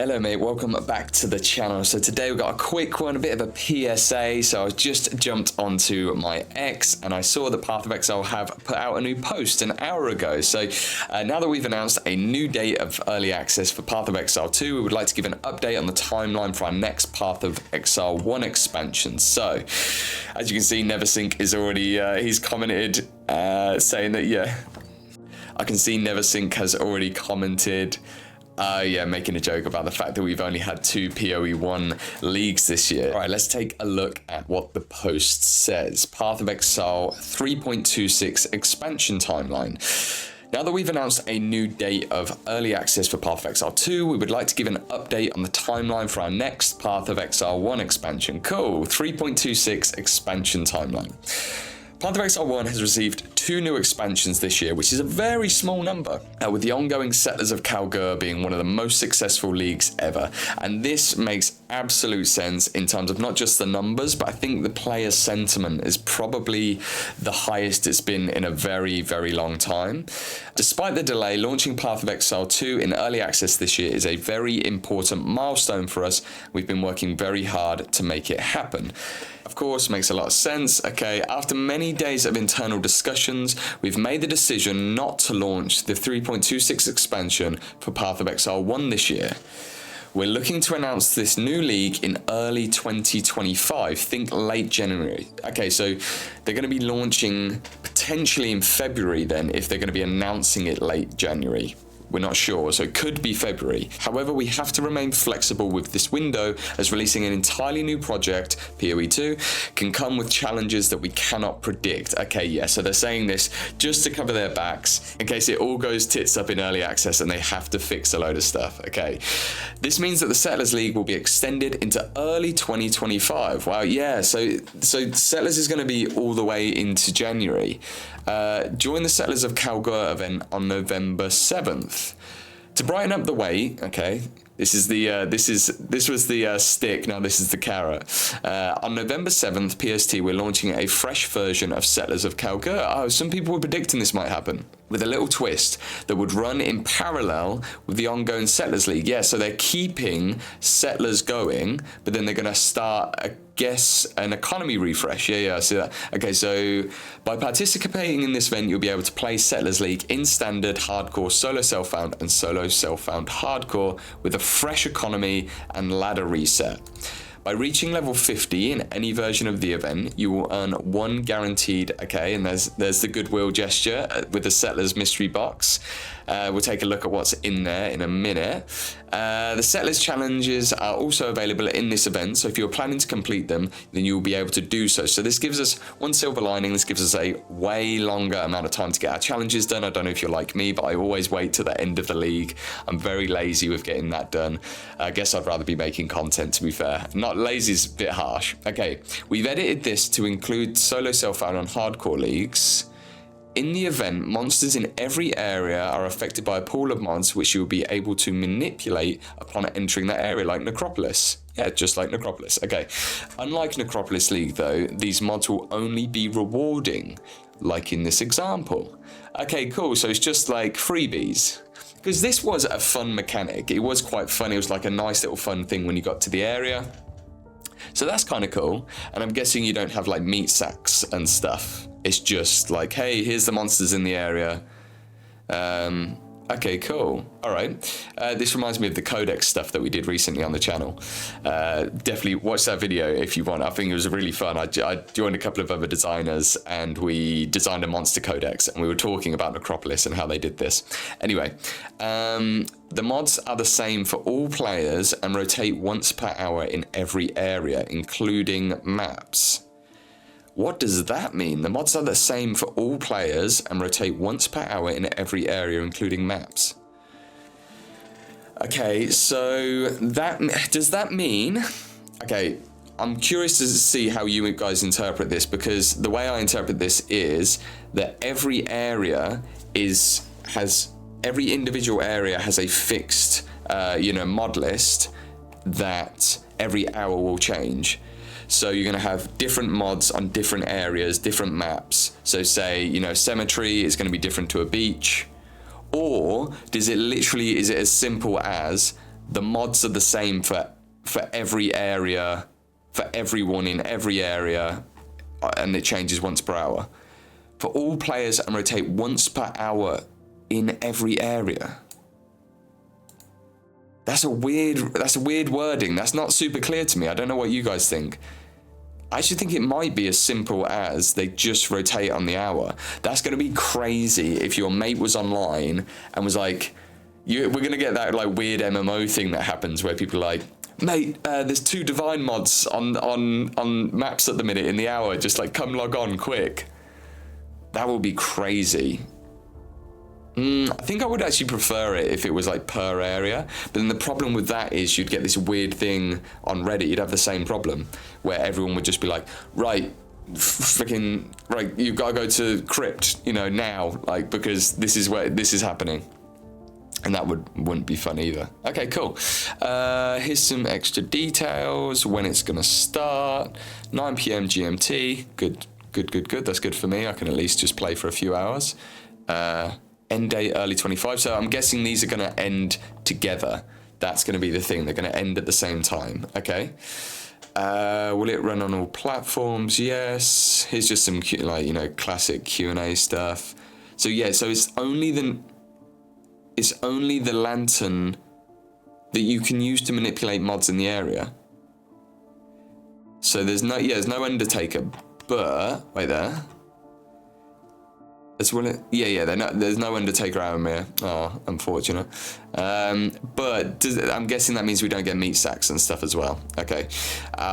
Hello mate, welcome back to the channel. So today we've got a quick one, a bit of a PSA. So I just jumped onto my X and I saw that Path of Exile have put out a new post an hour ago. So now that we've announced a new date of early access for Path of Exile 2, we would like to give an update on the timeline for our next Path of Exile 1 expansion. So as you can see, Neversink is already, he's commented saying that, yeah, I can see Neversink has already commented making a joke about the fact that we've only had 2 PoE1 leagues this year. All right, let's take a look at what the post says. Path of Exile 3.26 expansion timeline. Now that we've announced a new date of early access for Path of Exile 2, we would like to give an update on the timeline for our next Path of Exile 1 expansion. Cool, 3.26 expansion timeline. Path of Exile 1 has received 2 new expansions this year, which is a very small number, with the ongoing Settlers of Kalgur being one of the most successful leagues ever. And this makes absolute sense in terms of not just the numbers, but I think the player sentiment is probably the highest it's been in a very, very long time. Despite the delay, launching Path of Exile 2 in early access this year is a very important milestone for us. We've been working very hard to make it happen. Of course, makes a lot of sense. Okay, after many days of internal discussions, we've made the decision not to launch the 3.26 expansion for Path of Exile 1 this year. We're looking to announce this new league in early 2025, think late January. Okay, so they're going to be launching potentially in February then, if they're going to be announcing it late January. We're not sure, so it could be February. However, we have to remain flexible with this window, as releasing an entirely new project, PoE2, can come with challenges that we cannot predict. Okay, yeah, so they're saying this just to cover their backs, in case it all goes tits up in early access and they have to fix a load of stuff. Okay, this means that the Settlers League will be extended into early 2025. Wow, yeah, so Settlers is going to be all the way into January. Join the Settlers of Kalgur event on November 7th. To brighten up the wait, okay, this was the stick, now this is the carrot. On November 7th, PST, we're launching a fresh version of Settlers of Kalgur. Oh, some people were predicting this might happen, with a little twist that would run in parallel with the ongoing Settlers League. Yeah, so they're keeping Settlers going, but then they're going to start, I guess, an economy refresh. Yeah, I see that. Okay, so by participating in this event, you'll be able to play Settlers League in standard, hardcore, solo self-found, and solo self-found hardcore with a fresh economy and ladder reset. By reaching level 50 in any version of the event, you will earn 1 guaranteed, okay, and there's the goodwill gesture with the Settlers mystery box. We'll take a look at what's in there in a minute. The Settlers challenges are also available in this event, so if you're planning to complete them, then you'll be able to do so. So this gives us one silver lining. This gives us a way longer amount of time to get our challenges done. I don't know if you're like me, but I always wait to the end of the league. I'm very lazy with getting that done. I guess I'd rather be making content, to be fair. Not lazy is a bit harsh. Okay, we've edited this to include solo self-found and hardcore leagues. In the event, monsters in every area are affected by a pool of mods which you will be able to manipulate upon entering that area, like Necropolis. Yeah, just like Necropolis. Okay. Unlike Necropolis League, though, these mods will only be rewarding, like in this example. Okay, cool. So it's just like freebies. Because this was a fun mechanic. It was quite fun. It was like a nice little fun thing when you got to the area. So that's kind of cool. And I'm guessing you don't have like meat sacks and stuff. It's just like, hey, here's the monsters in the area. Okay, cool. All right. This reminds me of the Codex stuff that we did recently on the channel. Definitely watch that video if you want. I think it was really fun. I joined a couple of other designers and we designed a monster codex and we were talking about Necropolis and how they did this. Anyway, the mods are the same for all players and rotate once per hour in every area, including maps. What does that mean? The mods are the same for all players and rotate once per hour in every area, including maps. Okay, so does that mean... Okay, I'm curious to see how you guys interpret this, because the way I interpret this is that every area every individual area has a fixed, mod list that every hour will change. So you're going to have different mods on different areas, different maps. So say, cemetery is going to be different to a beach. Or is it as simple as the mods are the same for every area, for everyone in every area, and it changes once per hour. For all players and rotate once per hour in every area. That's a weird wording. That's not super clear to me. I don't know what you guys think. I actually think it might be as simple as they just rotate on the hour. That's going to be crazy if your mate was online and was like, we're going to get that like weird MMO thing that happens where people are like, mate, there's 2 divine mods on maps at the minute in the hour. Just like come log on quick. That would be crazy. I think I would actually prefer it if it was like per area, but then the problem with that is you'd get this weird thing on Reddit. You'd have the same problem where everyone would just be like, right, freaking right, you've got to go to crypt, you know, now, like, because this is where this is happening, and that wouldn't be fun either. Okay, cool. Here's some extra details. When it's gonna start, 9 p.m. GMT. Good. That's good for me. I can at least just play for a few hours. End date early 25, so I'm guessing these are going to end together. That's going to be the thing. They're going to end at the same time. Okay. Will it run on all platforms? Yes. Here's just some like, you know, classic Q&A stuff. So yeah, so it's only the lantern that you can use to manipulate mods in the area. So there's no Undertaker, but wait there. As well, there's no Undertaker Aramir. Oh, unfortunate. But I'm guessing that means we don't get meat sacks and stuff as well. Okay.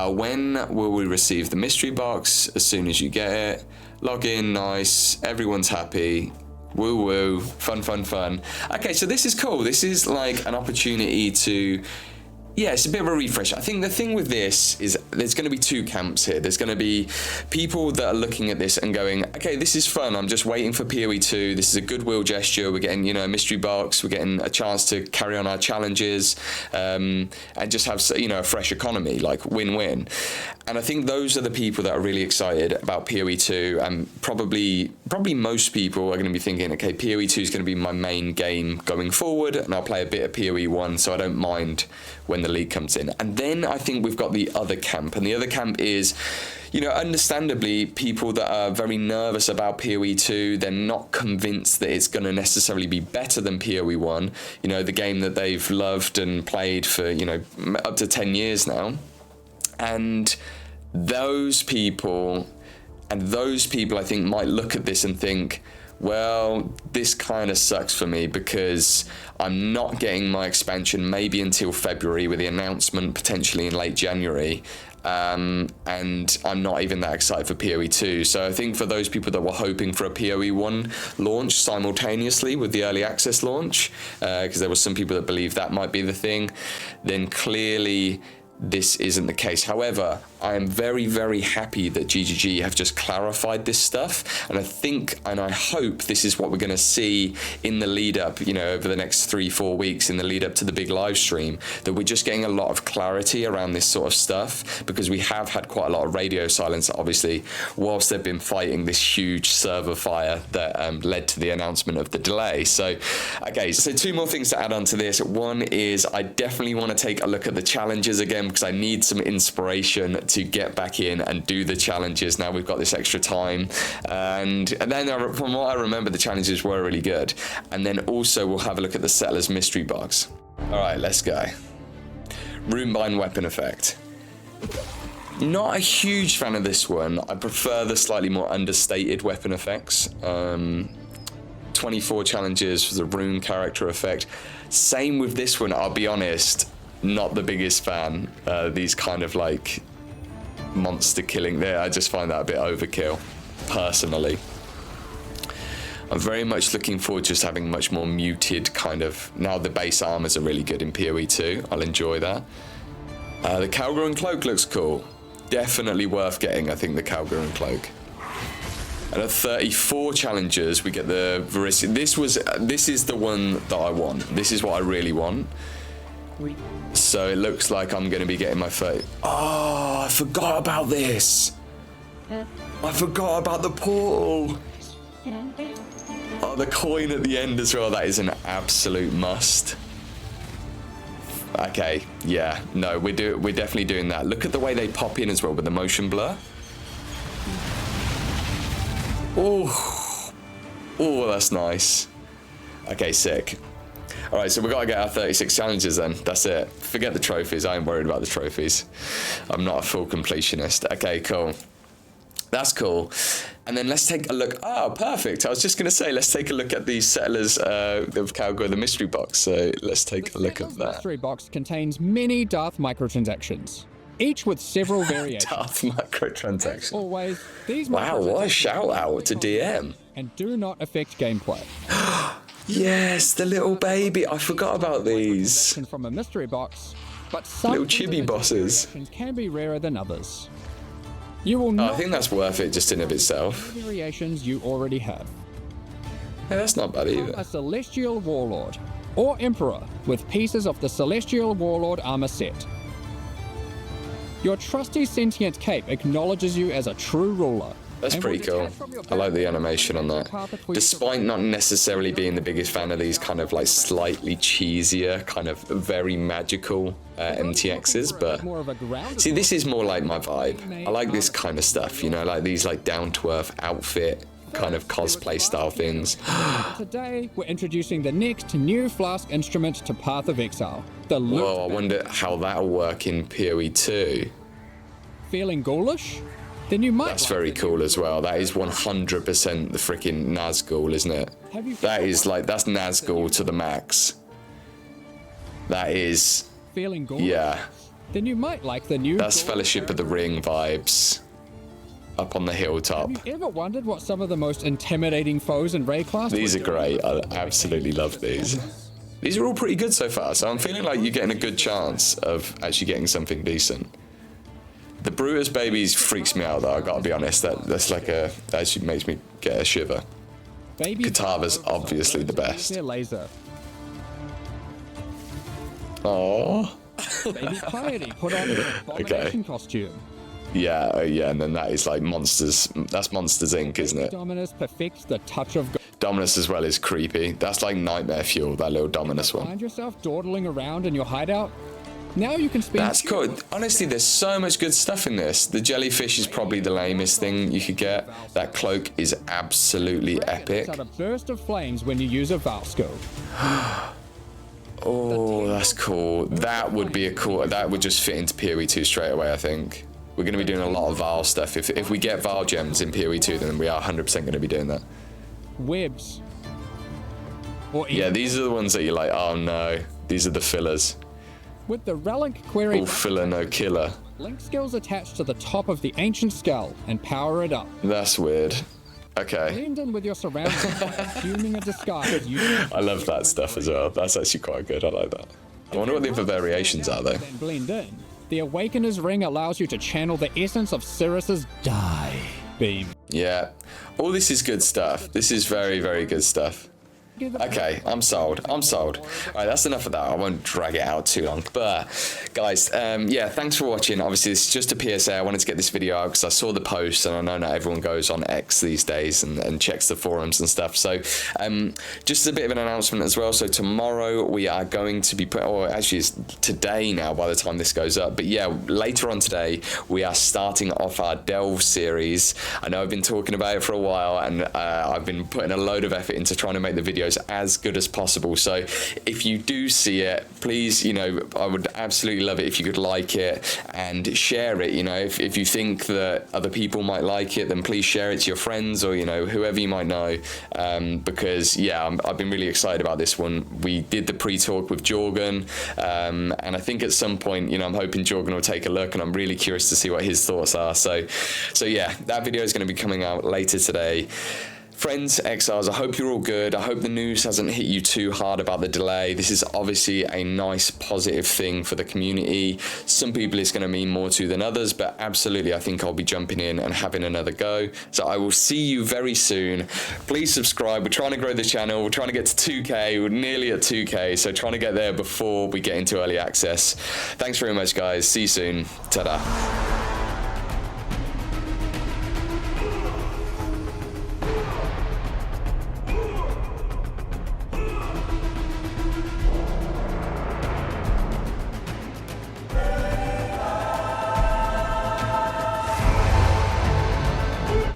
When will we receive the mystery box? As soon as you get it. Log in, nice. Everyone's happy. Woo woo. Fun. Okay, so this is cool. This is like an opportunity to... Yeah, it's a bit of a refresh. I think the thing with this is there's going to be 2 camps here. There's going to be people that are looking at this and going, okay, this is fun. I'm just waiting for PoE 2. This is a goodwill gesture. We're getting, you know, a mystery box. We're getting a chance to carry on our challenges and just have, you know, a fresh economy, like win-win. And I think those are the people that are really excited about PoE 2. And probably most people are going to be thinking, okay, PoE 2 is going to be my main game going forward. And I'll play a bit of PoE 1, so I don't mind when the league comes in. And then I think we've got the other camp, and the other camp is, you know, understandably people that are very nervous about PoE 2. They're not convinced that it's going to necessarily be better than PoE 1, you know, the game that they've loved and played for, you know, up to 10 years now. And those people I think might look at this and think, well, this kind of sucks for me because I'm not getting my expansion maybe until February, with the announcement potentially in late January. And I'm not even that excited for PoE 2. So I think for those people that were hoping for a PoE 1 launch simultaneously with the early access launch, because there were some people that believed that might be the thing, then clearly this isn't the case. However, I am very, very happy that GGG have just clarified this stuff, and I think and I hope this is what we're going to see in the lead up, you know, over the next 3-4 weeks in the lead up to the big live stream, that we're just getting a lot of clarity around this sort of stuff, because we have had quite a lot of radio silence, obviously, whilst they've been fighting this huge server fire that led to the announcement of the delay. So, okay, so 2 more things to add on to this. One is I definitely want to take a look at the challenges again, because I need some inspiration to get back in and do the challenges now we've got this extra time. And then from what I remember, the challenges were really good. And then also we'll have a look at the Settlers mystery box. All right, let's go. Runebind weapon effect. Not a huge fan of this one. I prefer the slightly more understated weapon effects. 24 challenges for the rune character effect. Same with this one, I'll be honest. Not the biggest fan. These kind of like monster killing there, I just find that a bit overkill, personally. I'm very much looking forward to just having much more muted kind of, now the base armors are really good in PoE 2, I'll enjoy that. The Calgren cloak looks cool. Definitely worth getting, I think, the Calgren cloak. And at 34 challenges, we get the Verisi. This is the one that I want. This is what I really want. So it looks like I'm going to be getting my 30. Oh, I forgot about this. I forgot about the portal. Oh, the coin at the end as well. That is an absolute must. Okay, yeah, no, we're definitely doing that. Look at the way they pop in as well with the motion blur. Oh, that's nice. Okay, sick. All right, so we got to get our 36 challenges then. That's it. Forget the trophies. I ain't worried about the trophies. I'm not a full completionist. Okay, cool. That's cool. And then let's take a look. Oh, perfect. I was just going to say, let's take a look at the Settlers of Calgore, the mystery box. So let's take a look at that. The mystery box contains many Darth microtransactions, each with several variations. Darth microtransactions. As always, these wow, what a shout out to DM. And do not affect gameplay. Yes, the little baby. I forgot about these. From a mystery box, but some little chibi bosses can be rarer than others. You will not I think that's worth it just in of itself. Variations you already have. Hey, that's not bad either. A Celestial Warlord or Emperor with pieces of the Celestial Warlord armor set. Your trusty sentient cape acknowledges you as a true ruler. That's pretty cool. I like the animation on that. Despite not necessarily being the biggest fan of these kind of like slightly cheesier, kind of very magical MTXs, but see, this is more like my vibe. I like this kind of stuff, you know, like these like down-to-earth outfit kind of cosplay style things. Today, we're introducing the next new Flask instrument to Path of Exile. The Whoa, I wonder how that'll work in PoE 2. Feeling ghoulish? Then you might. That's very cool as well. That is 100% the freaking Nazgul, isn't it? That is like, that's Nazgul to the max. That is. Feeling ghoulish? Yeah. Then you might like the new. That's Fellowship of the Ring vibes. Up on the hilltop. Have you ever wondered what some of the most intimidating foes in Raid class? These are great. I absolutely love these. These are all pretty good so far, so I'm feeling like you're getting a good chance of actually getting something decent. The Brutus babies freaks me out though, I gotta be honest. That's like that actually makes me get a shiver. Katava's obviously the best. Oh. Baby Piety put on an abomination costume. Yeah, yeah, and then that is like Monsters. That's Monsters Inc., isn't it? Dominus perfects the touch of God. Dominus as well is creepy. That's like nightmare fuel, that little Dominus one. Find yourself dawdling around in your hideout? Now you can spend. That's cool. Honestly, there's so much good stuff in this. The jellyfish is probably the lamest thing you could get. That cloak is absolutely epic. A burst of flames when you use a Valsco. Oh, that's cool. That would be a cool. That would just fit into PoE 2 straight away, I think. We're going to be doing a lot of Val stuff. If we get Val gems in PoE 2, then we are 100% going to be doing that. Webs. Yeah, these are the ones that you're like, oh no, these are the fillers. With the relic query. All filler, no killer. Link skills attached to the top of the ancient skull and power it up. That's weird. Okay. Blend in with your surroundings by assuming a disguise. I love that stuff as well. That's actually quite good. I like that. I wonder what the other variations are though. Blend in. The Awakener's Ring allows you to channel the essence of Sirius's Die beam. Yeah. All this is good stuff. This is very, very good stuff. Okay, I'm sold. I'm sold. All right, that's enough of that. I won't drag it out too long. But, guys, yeah, thanks for watching. Obviously, it's just a PSA. I wanted to get this video out because I saw the post, and I know not everyone goes on X these days and checks the forums and stuff. So, just a bit of an announcement as well. So, tomorrow we are going to be or actually it's today now by the time this goes up. But, yeah, later on today, we are starting off our Delve series. I know I've been talking about it for a while, and I've been putting a load of effort into trying to make the videos as good as possible. So if you do see it, please, you know, I would absolutely love it if you could like it and share it. You know, if you think that other people might like it, then please share it to your friends or, you know, whoever you might know, because yeah, I've been really excited about this one. We did the pre-talk with Jorgen, and I think at some point, you know, I'm hoping Jorgen will take a look, and I'm really curious to see what his thoughts are. So yeah, that video is going to be coming out later today. Friends, Exiles, I hope you're all good. I hope the news hasn't hit you too hard about the delay. This is obviously a nice, positive thing for the community. Some people it's going to mean more to than others, but absolutely, I think I'll be jumping in and having another go. So I will see you very soon. Please subscribe. We're trying to grow the channel. We're trying to get to 2K. We're nearly at 2K, so trying to get there before we get into early access. Thanks very much, guys. See you soon. Ta-da.